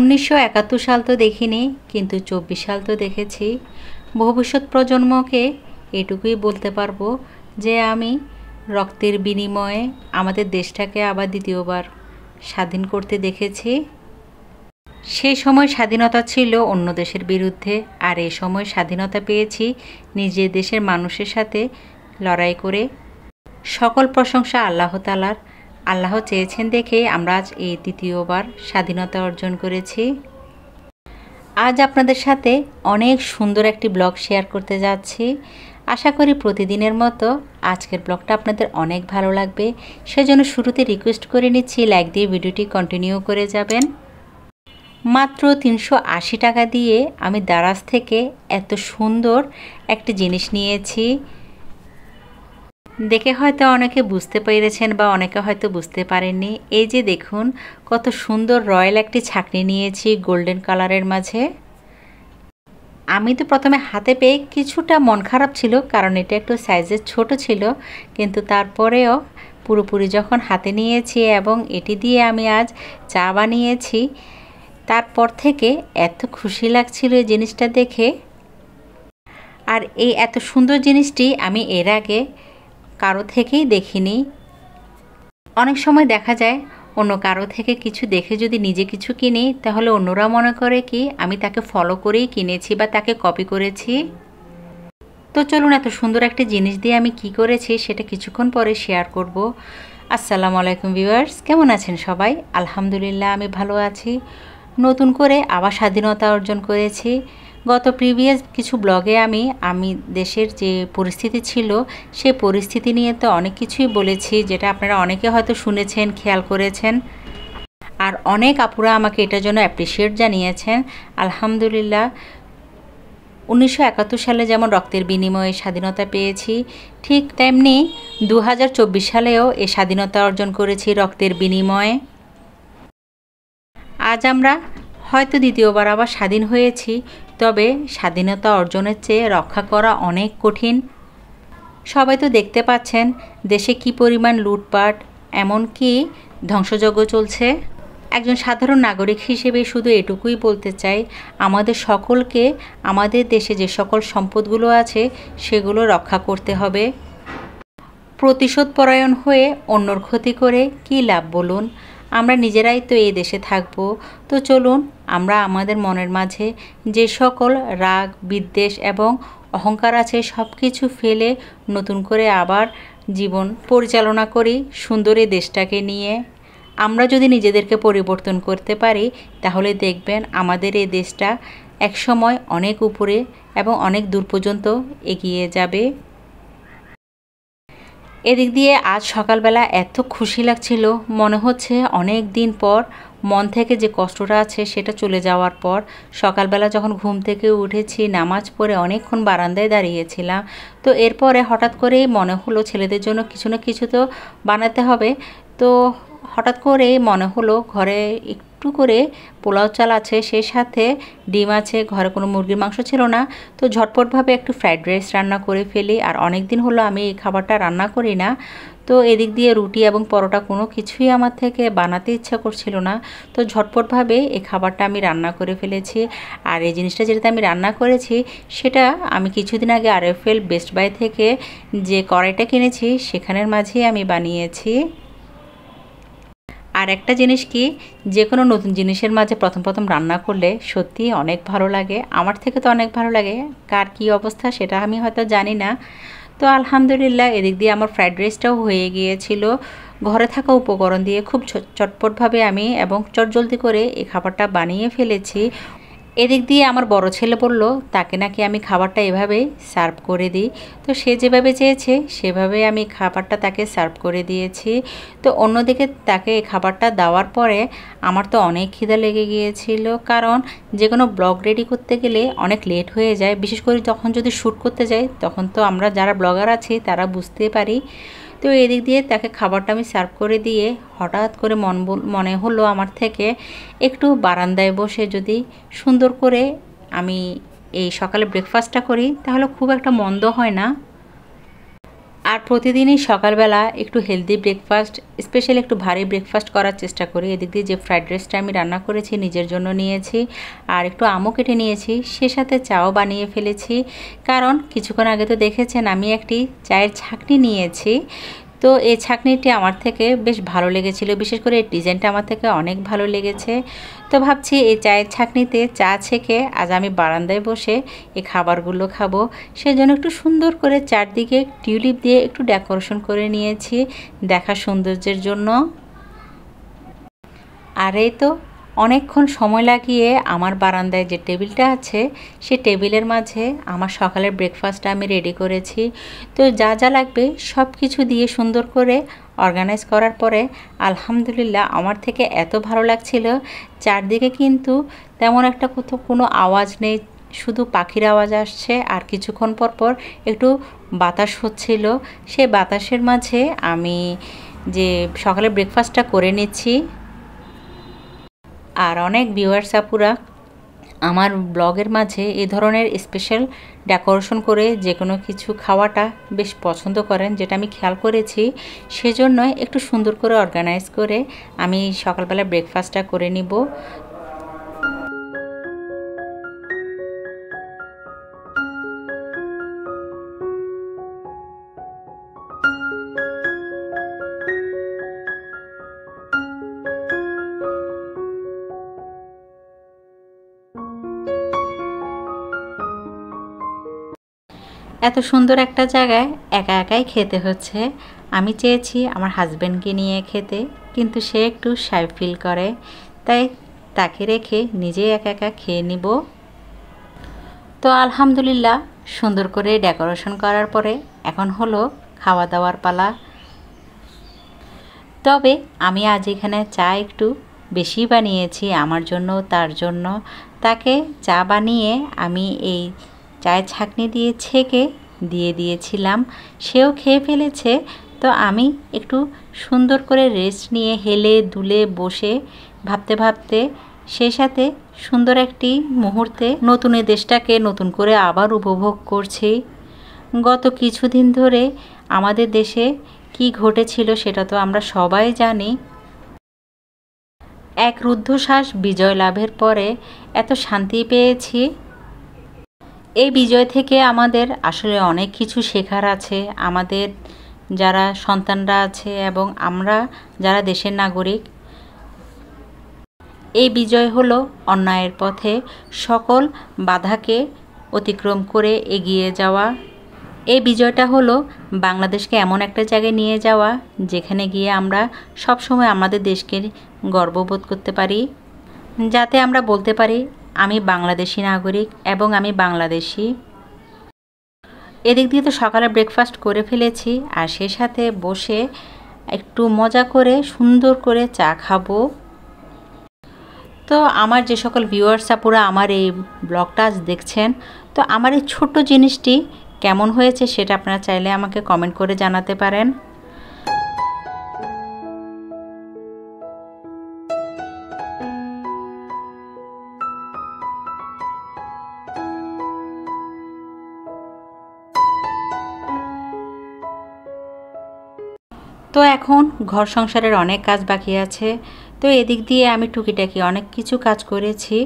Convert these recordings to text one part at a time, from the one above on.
1971 সাল তো দেখিনি, কিন্তু 24 সাল তো দেখেছি। ভবিষ্যৎ প্রজন্মকে এটুকুই বলতে পারবো যে আমি রক্তের বিনিময়ে আমাদের দেশটাকে আবার দ্বিতীয়বার স্বাধীন করতে দেখেছি। সেই সময় স্বাধীনতা ছিল অন্য দেশের বিরুদ্ধে, আর এই সময় স্বাধীনতা পেয়েছি নিজের দেশের মানুষের সাথে লড়াই করে। সকল প্রশংসা আল্লাহ তাআলার। আল্লাহ চেয়েছেন দেখে আমরা আজ এই দ্বিতীয়বার স্বাধীনতা অর্জন করেছি। আজ আপনাদের সাথে অনেক সুন্দর একটি ব্লগ শেয়ার করতে যাচ্ছি। আশা করি প্রতিদিনের মতো আজকের ব্লগটা আপনাদের অনেক ভালো লাগবে। সেজন্য শুরুতে রিকোয়েস্ট করে নিচ্ছি, লাইক দিয়ে ভিডিওটি কন্টিনিউ করে যাবেন। মাত্র 380 টাকা দিয়ে আমি দারাজ থেকে এত সুন্দর একটি জিনিস নিয়েছি। দেখে হয়তো অনেকে বুঝতে পেরেছেন বা অনেকে হয়তো বুঝতে পারেননি। এই যে দেখুন, কত সুন্দর রয়্যাল একটি ছাকনি নিয়েছি গোল্ডেন কালারের মাঝে। আমি তো প্রথমে হাতে পেয়ে কিছুটা মন খারাপ ছিল, কারণ এটা একটু সাইজের ছোট ছিল, কিন্তু তারপরেও পুরোপুরি যখন হাতে নিয়েছি এবং এটি দিয়ে আমি আজ চা বানিয়েছি, তারপর থেকে এত খুশি লাগছিল এই জিনিসটা দেখে। আর এই এত সুন্দর জিনিসটি আমি এর আগে কারো থেকেই দেখিনি। অনেক সময় দেখা যায় অন্য কারো থেকে কিছু দেখে যদি নিজে কিছু কিনি, তাহলে অন্যরা মনে করে কি আমি তাকে ফলো করেই কিনেছি বা তাকে কপি করেছি। তো চলুন, এত সুন্দর একটা জিনিস দিয়ে আমি কি করেছি সেটা কিছুক্ষণ পরে শেয়ার করব। আসসালামু আলাইকুম ভিউয়ার্স, কেমন আছেন সবাই? আলহামদুলিল্লাহ আমি ভালো আছি। নতুন করে আবার স্বাধীনতা অর্জন করেছি। গত প্রিভিয়াস কিছু ব্লগে আমি দেশের যে পরিস্থিতি ছিল সেই পরিস্থিতি নিয়ে তো অনেক কিছুই বলেছি, যেটা আপনারা অনেকে হয়তো শুনেছেন, খেয়াল করেছেন। আর অনেক আপুরা আমাকে এটার জন্য অ্যাপ্রিসিয়েট জানিয়েছেন। আলহামদুলিল্লাহ। 1971 সালে যেমন রক্তের বিনিময়ে স্বাধীনতা পেয়েছি, ঠিক তেমনি 2024 সালেও এই স্বাধীনতা অর্জন করেছি রক্তের বিনিময়ে। আজ আমরা হয়তো দ্বিতীয়বার আবার স্বাধীন হয়েছি, তবে স্বাধীনতা অর্জনের চেয়ে রক্ষা করা অনেক কঠিন। সবাই তো দেখতে পাচ্ছেন দেশে কি পরিমাণ লুটপাট, এমনকি ধ্বংসযজ্ঞ চলছে। একজন সাধারণ নাগরিক হিসেবে শুধু এটুকুই বলতে চাই, আমাদের সকলকে আমাদের দেশে যে সকল সম্পদগুলো আছে সেগুলো রক্ষা করতে হবে। প্রতিশোধ পরায়ণ হয়ে অন্যর ক্ষতি করে কী লাভ বলুন? আমরা নিজেরাই তো এই দেশে থাকবো। তো চলুন, আমরা আমাদের মনের মাঝে যে সকল রাগ, বিদ্বেষ এবং অহংকার আছে সব কিছু ফেলে নতুন করে আবার জীবন পরিচালনা করি সুন্দর এই দেশটাকে নিয়ে। আমরা যদি নিজেদেরকে পরিবর্তন করতে পারি, তাহলে দেখবেন আমাদের এই দেশটা একসময় অনেক উপরে এবং অনেক দূর পর্যন্ত এগিয়ে যাবে। এদিক দিয়ে আজ সকালবেলা এত খুশি লাগছিল, মনে হচ্ছে অনেক দিন পর মন থেকে যে কষ্টটা আছে সেটা চলে যাওয়ার পর। সকালবেলা যখন ঘুম থেকে উঠেছি, নামাজ পড়ে অনেকক্ষণ বারান্দায় দাঁড়িয়েছিলাম। তো এরপরে হঠাৎ করেই মনে হলো ছেলেদের জন্য কিছু না কিছু তো বানাতে হবে। তো হঠাৎ করে মনে হলো ঘরে একটু করে পোলাও চাল আছে, সেই সাথে ডিম আছে, ঘরে কোনো মুরগির মাংস ছিল না। তো ঝটপটভাবে একটু ফ্রাইড রাইস রান্না করে ফেলি। আর অনেক দিন হলো আমি এই খাবারটা রান্না করি না। তো এদিক দিয়ে রুটি এবং পরোটা কোনো কিছুই আমার থেকে বানাতে ইচ্ছা করছিল না। তো ঝটপটভাবে এই খাবারটা আমি রান্না করে ফেলেছি। আর এই জিনিসটা যেটা আমি রান্না করেছি সেটা আমি কিছুদিন আগে RFL বেস্ট বাই থেকে যে কড়াইটা কিনেছি সেখানের মাঝেই আমি বানিয়েছি। আর একটা জিনিস কি, যে কোনো নতুন জিনিসের মাঝে প্রথম প্রথম রান্না করলে সত্যি অনেক ভালো লাগে। আমার থেকে তো অনেক ভালো লাগে, কার কী অবস্থা সেটা আমি হয়তো জানি না। তো আলহামদুলিল্লাহ, এদিক দিয়ে আমার ফ্রাইড রাইসটাও হয়ে গিয়েছিল। ঘরে থাকা উপকরণ দিয়ে খুব চটপটভাবে আমি এবং চটজলদি করে এই খাবারটা বানিয়ে ফেলেছি। এদিক দিয়ে আমার বড় ছেলে বলল তাকে নাকি আমি খাবারটা এভাবেই সার্ভ করে দিই। তো সে যেভাবে চেয়েছে সেভাবে আমি খাবারটা তাকে সার্ভ করে দিয়েছি। তো অন্যদিকে তাকে এই খাবারটা দেওয়ার পরে আমার তো অনেক খিদা লেগে গিয়েছিল, কারণ যে কোনো ব্লগ রেডি করতে গেলে অনেক লেট হয়ে যায়। বিশেষ করে তখন যদি শ্যুট করতে যাই, তখন তো আমরা যারা ব্লগার আছি তারা বুঝতে পারি। তো এদিক দিয়ে তাকে খাবারটা আমি সার্ভ করে দিয়ে হঠাৎ করে মনে হলো আমার থেকে একটু বারান্দায় বসে যদি সুন্দর করে আমি এই সকালে ব্রেকফাস্টটা করি, তাহলে খুব একটা মন্দ হয় না। আর প্রতিদিনই সকালবেলা একটু হেলদি ব্রেকফাস্ট, স্পেশালি একটু ভারী ব্রেকফাস্ট করার চেষ্টা করি। এদিক দিয়ে যে ফ্রাইড রাইসটা আমি রান্না করেছি নিজের জন্য নিয়েছি, আর একটু আমও কেটে নিয়েছি, সে সাথে চাও বানিয়ে ফেলেছি। কারণ কিছুক্ষণ আগে তো দেখেছেন আমি একটি চায়ের ছাঁকনি নিয়েছি। তো এই ছাঁকনিটি আমার থেকে বেশ ভালো লেগেছিল, বিশেষ করে এই ডিজাইনটা আমার থেকে অনেক ভালো লেগেছে। তো ভাবছি এই চায়ের ছাঁকনিতে চা ছেঁকে আজ আমি বারান্দায় বসে এই খাবারগুলো খাবো। সেজন্য একটু সুন্দর করে চারদিকে টিউলিপ দিয়ে একটু ডেকোরেশন করে নিয়েছি দেখার সৌন্দর্যের জন্য। আর এই তো অনেকক্ষণ সময় লাগিয়ে আমার বারান্দায় যে টেবিলটা আছে সে টেবিলের মাঝে আমার সকালের ব্রেকফাস্টটা আমি রেডি করেছি। তো যা যা লাগবে সব কিছু দিয়ে সুন্দর করে অর্গানাইজ করার পরে আলহামদুলিল্লাহ আমার থেকে এত ভালো লাগছিল। চারদিকে কিন্তু তেমন একটা কোথাও কোনো আওয়াজ নেই, শুধু পাখির আওয়াজ আসছে আর কিছুক্ষণ পর পর একটু বাতাস হচ্ছিল। সেই বাতাসের মাঝে আমি যে সকালে ব্রেকফাস্টটা করে নিচ্ছি। আর অনেক ভিউয়ার্স আপুরা আমার ব্লগের মাঝে এই ধরনের স্পেশাল ডেকোরেশন করে যে কোনো কিছু খাওয়াটা বেশ পছন্দ করেন, যেটা আমি খেয়াল করেছি। সেজন্য একটু সুন্দর করে অর্গানাইজ করে আমি সকালবেলা ব্রেকফাস্টটা করে নিব। এত সুন্দর একটা জায়গায় একা একাই খেতে হচ্ছে। আমি চেয়েছি আমার হাজব্যান্ডকে নিয়ে খেতে, কিন্তু সে একটু শাই ফিল করে, তাই তাকে রেখে নিজেই একা একা খেয়ে নিব। তো আলহামদুলিল্লাহ সুন্দর করে ডেকোরেশন করার পরে এখন হলো খাওয়া দাওয়ার পালা। তবে আমি আজ এখানে চা একটু বেশি বানিয়েছি আমার জন্য, তার জন্য। তাকে চা বানিয়ে আমি এই চায়ের ছাঁকনি দিয়ে ছেঁকে দিয়ে দিয়েছিলাম, সেও খেয়ে ফেলেছে। তো আমি একটু সুন্দর করে রেস্ট নিয়ে হেলে দুলে বসে ভাবতে ভাবতে সেই সাথে সুন্দর একটি মুহূর্তে নতুন এই দেশটাকে নতুন করে আবার উপভোগ করছি। গত কিছুদিন ধরে আমাদের দেশে কি ঘটেছিল সেটা তো আমরা সবাই জানি। এক রুদ্ধশ্বাস বিজয় লাভের পরে এত শান্তি পেয়েছি। এই বিজয় থেকে আমাদের আসলে অনেক কিছু শেখার আছে। আমাদের যারা সন্তানরা আছে এবং আমরা যারা দেশের নাগরিক, এই বিজয় হলো অন্যায়ের পথে সকল বাধাকে অতিক্রম করে এগিয়ে যাওয়া। এই বিজয়টা হলো বাংলাদেশকে এমন একটা জায়গায় নিয়ে যাওয়া যেখানে গিয়ে আমরা সবসময় আমাদের দেশকে গর্ববোধ করতে পারি, যাতে আমরা বলতে পারি আমি বাংলাদেশি নাগরিক এবং আমি বাংলাদেশি। এদিক দিয়ে তো সকালে ব্রেকফাস্ট করে ফেলেছি, আর সে সাথে বসে একটু মজা করে সুন্দর করে চা খাবো। তো আমার যে সকল ভিউয়ার্স আপুরা আমার এই ব্লগটা আজ দেখছেন, তো আমার এই ছোট্ট জিনিসটি কেমন হয়েছে সেটা আপনারা চাইলে আমাকে কমেন্ট করে জানাতে পারেন। তো এখন ঘর সংসারের অনেক কাজ বাকি আছে। তো এদিক দিয়ে আমি টুকিটাকি অনেক কিছু কাজ করেছি,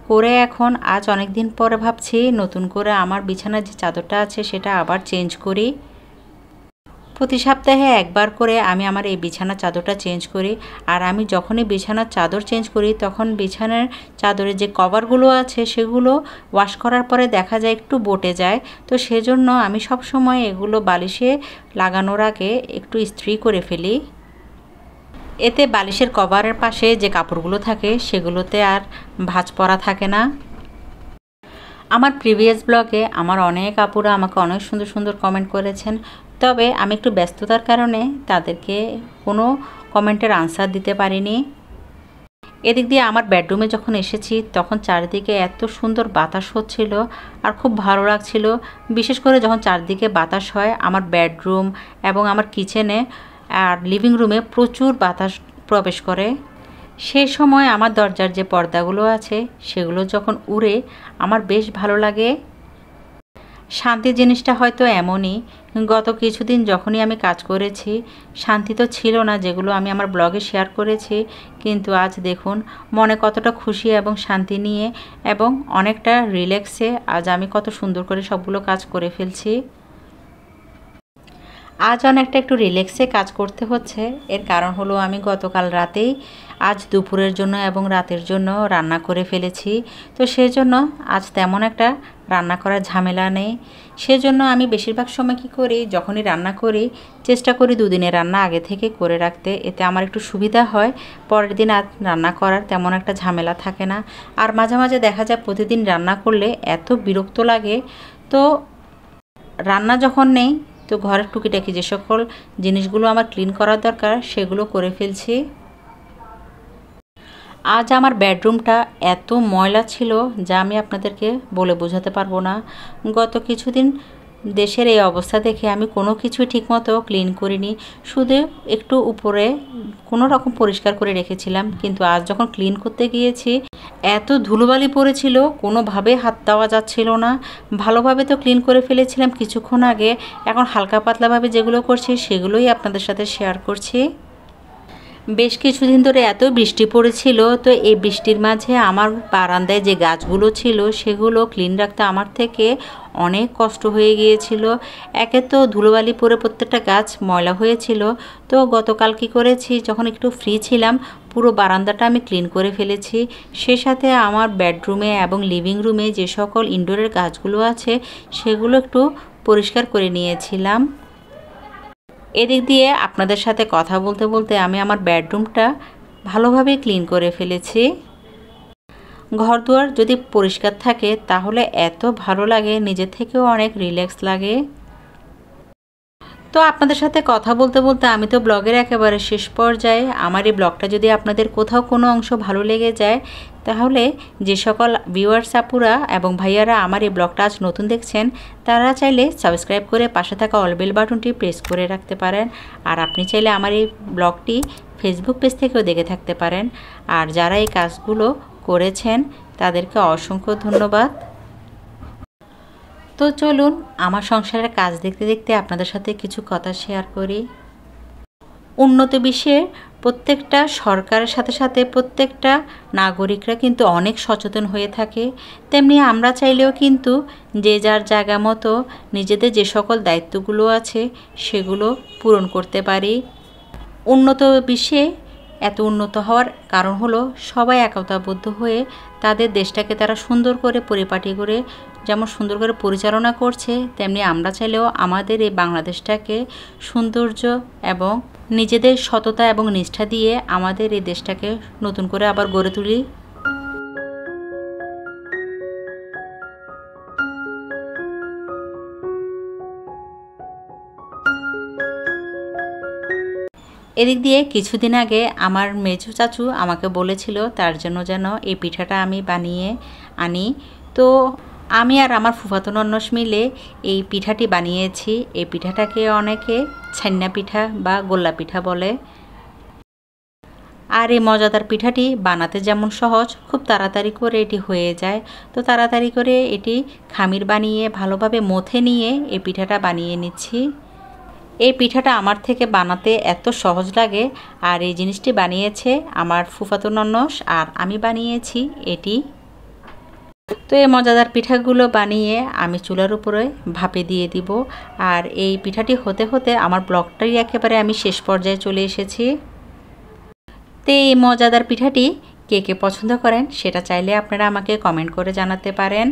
করে এখন আজ অনেক দিন পরে ভাবছি নতুন করে আমার বিছানার যে চাদরটা আছে সেটা আবার চেঞ্জ করি। প্রতি সপ্তাহে একবার করে আমি আমার এই বিছানার চাদরটা চেঞ্জ করি। আর আমি যখনই বিছানার চাদর চেঞ্জ করি তখন বিছানার চাদরের যে কভারগুলো আছে সেগুলো ওয়াশ করার পরে দেখা যায় একটু বটে যায়। তো সেজন্য আমি সব সময় এগুলো বালিশে লাগানোর আগে একটু ইস্ত্রি করে ফেলি। এতে বালিশের কভারের পাশে যে কাপড়গুলো থাকে সেগুলোতে আর ভাঁজ পড়া থাকে না। আমার প্রিভিয়াস ব্লগে আমার অনেক আপুরা আমাকে অনেক সুন্দর সুন্দর কমেন্ট করেছেন, তবে আমি একটু ব্যস্ততার কারণে তাদেরকে কোনো কমেন্টের আনসার দিতে পারিনি। এদিক দিয়ে আমার বেডরুমে যখন এসেছি তখন চারিদিকে এত সুন্দর বাতাস হচ্ছিল আর খুব ভালো লাগছিল। বিশেষ করে যখন চারদিকে বাতাস হয় আমার বেডরুম এবং আমার কিচেনে আর লিভিং রুমে প্রচুর বাতাস প্রবেশ করে। সেই সময় আমার দরজার যে পর্দাগুলো আছে সেগুলো যখন উড়ে আমার বেশ ভালো লাগে। শান্তির জিনিসটা হয়তো এমনই, গত কিছুদিন যখনই আমি কাজ করেছি শান্তি তো ছিল না, যেগুলো আমি আমার ব্লগে শেয়ার করেছি, কিন্তু আজ দেখুন মনে কতটা খুশি এবং শান্তি নিয়ে এবং অনেকটা রিল্যাক্সে আজ আমি কত সুন্দর করে সবগুলো কাজ করে ফেলছি। আজ অনেকটা একটু রিল্যাক্সে কাজ করতে হচ্ছে, এর কারণ হলো আমি গতকাল রাতেই আজ দুপুরের জন্য এবং রাতের জন্য রান্না করে ফেলেছি। তো সেজন্য আজ তেমন একটা রান্না করার ঝামেলা নেই। সেজন্য আমি বেশিরভাগ সময় কী করি, যখনই রান্না করি চেষ্টা করি দুদিনের রান্না আগে থেকে করে রাখতে, এতে আমার একটু সুবিধা হয়, পরের দিন আর রান্না করার তেমন একটা ঝামেলা থাকে না। আর মাঝে মাঝে দেখা যায় প্রতিদিন রান্না করলে এত বিরক্ত লাগে, তো রান্না যখন নেই তো ঘরের টুকিটাকি যে সকল জিনিসগুলো আমার ক্লিন করার দরকার সেগুলো করে ফেলছি। আজ আমার বেডরুমটা এত ময়লা ছিল যা আমি আপনাদেরকে বলে বোঝাতে পারবো না। গত কিছুদিন দেশের এই অবস্থা দেখে আমি কোনো কিছুই ঠিকমতো ক্লিন করিনি, শুধু একটু উপরে কোনো রকম পরিষ্কার করে রেখেছিলাম, কিন্তু আজ যখন ক্লিন করতে গিয়েছি এত ধুলোবালি পড়েছিল কোনোভাবে হাত দেওয়া যাচ্ছিল না। ভালোভাবে তো ক্লিন করে ফেলেছিলাম কিছুক্ষণ আগে, এখন হালকা পাতলাভাবে যেগুলো করছি সেগুলোই আপনাদের সাথে শেয়ার করছি। বেশ কিছুদিন ধরে এত বৃষ্টি পড়েছিল, তো এই বৃষ্টির মাঝে আমার বারান্দায় যে গাছগুলো ছিল সেগুলো ক্লিন রাখতে আমার থেকে অনেক কষ্ট হয়ে গিয়েছিল। একে তো ধুলোবালি পরে প্রত্যেকটা গাছ ময়লা হয়েছিল, তো গতকাল কী করেছি, যখন একটু ফ্রি ছিলাম পুরো বারান্দাটা আমি ক্লিন করে ফেলেছি। সে সাথে আমার বেডরুমে এবং লিভিং রুমে যে সকল ইনডোরের গাছগুলো আছে সেগুলো একটু পরিষ্কার করে নিয়েছিলাম। এদিক দিয়ে আপনাদের সাথে কথা বলতে বলতে আমি আমার বেডরুমটা ভালোভাবে ক্লিন করে ফেলেছি। ঘরদুয়ার যদি পরিষ্কার থাকে তাহলে এত ভালো লাগে, নিজের থেকেও অনেক রিল্যাক্স লাগে। তো আপনাদের সাথে কথা বলতে বলতে আমি তো ব্লগের একেবারে শেষ পর্যায়ে। আমার এই ব্লগটা যদি আপনাদের কোথাও কোনো অংশ ভালো লেগে যায় তাহলে যে সকল ভিউয়ার্স আপুরা এবং ভাইয়ারা আমার এই ব্লগটা আজ নতুন দেখছেন তারা চাইলে সাবস্ক্রাইব করে পাশে থাকা অল বেল বাটনটি প্রেস করে রাখতে পারেন। আর আপনি চাইলে আমার এই ব্লগটি ফেসবুক পেজ থেকেও দেখে থাকতে পারেন। আর যারা এই কাজগুলো করেছেন তাদেরকে অসংখ্য ধন্যবাদ। তো চলুন আমার সংসারের কাজ দেখতে দেখতে আপনাদের সাথে কিছু কথা শেয়ার করি। উন্নত বিশ্বের প্রত্যেকটা সরকারের সাথে সাথে প্রত্যেকটা নাগরিকরা কিন্তু অনেক সচেতন হয়ে থাকে, তেমনি আমরা চাইলেও কিন্তু যে যার জায়গা মতো নিজেদের যে সকল দায়িত্বগুলো আছে সেগুলো পূরণ করতে পারি। উন্নত বিশ্বে এত উন্নত হওয়ার কারণ হলো সবাই একতাবদ্ধ হয়ে তাদের দেশটাকে তারা সুন্দর করে পরিপাটি করে যেমন সুন্দর করে পরিচালনা করছে, তেমনি আমরা চাইলেও আমাদের এই বাংলাদেশটাকে সৌন্দর্য এবং নিজেদের সততা এবং নিষ্ঠা দিয়ে আমাদের এই দেশটাকে নতুন করে আবার গড়ে তুলি। এদিক দিয়ে কিছুদিন আগে আমার মেজো চাচু আমাকে বলেছিল তার জন্য যেন এই পিঠাটা আমি বানিয়ে আনি। তো আমি আর আমার ফুফাতো ননস মিলে এই পিঠাটি বানিয়েছি। এই পিঠাটাকে অনেকে ছান্না পিঠা বা গোল্লা পিঠা বলে। আর এই মজাদার পিঠাটি বানাতে যেমন সহজ, খুব তাড়াতাড়ি করে এটি হয়ে যায়। তো তাড়াতাড়ি করে এটি খামির বানিয়ে ভালোভাবে মথে নিয়ে এই পিঠাটা বানিয়ে নিচ্ছি। এই পিঠাটা আমার থেকে বানাতে এত সহজ লাগে, আর এই জিনিসটি বানিয়েছে আমার ফুফাতো ননস আর আমি বানিয়েছি এটি। তো এই মজাদার পিঠাগুলো বানিয়ে আমি চুলার উপরে ভাপে দিয়ে দিব। আর এই পিঠাটি হতে হতে আমার ব্লগটাই একেবারে আমি শেষ পর্যায়ে চলে এসেছি। তো এই মজাদার পিঠাটি কে কে পছন্দ করেন সেটা চাইলে আপনারা আমাকে কমেন্ট করে জানাতে পারেন।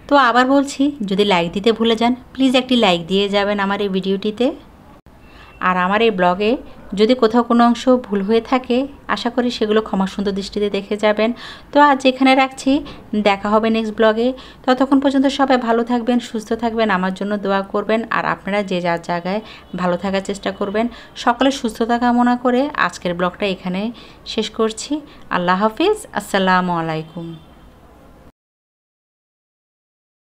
তো আবার বলছি, যদি লাইক দিতে ভুলে যান প্লিজ একটি লাইক দিয়ে যাবেন আমার এই ভিডিওটিতে। আর আমার এই ব্লগে যদি কোথাও কোনো অংশ ভুল হয়ে থাকে আশা করি সেগুলো ক্ষমা সুন্দর দৃষ্টিতে দেখে যাবেন। তো আজ এখানে রাখছি, দেখা হবে নেক্সট ব্লগে। ততক্ষণ পর্যন্ত সবাই ভালো থাকবেন, সুস্থ থাকবেন, আমার জন্য দোয়া করবেন। আর আপনারা যে যার জায়গায় ভালো থাকার চেষ্টা করবেন। সকলের সুস্থতা কামনা করে আজকের ব্লগটা এখানে শেষ করছি। আল্লাহ হাফিজ, আসসালামু আলাইকুম।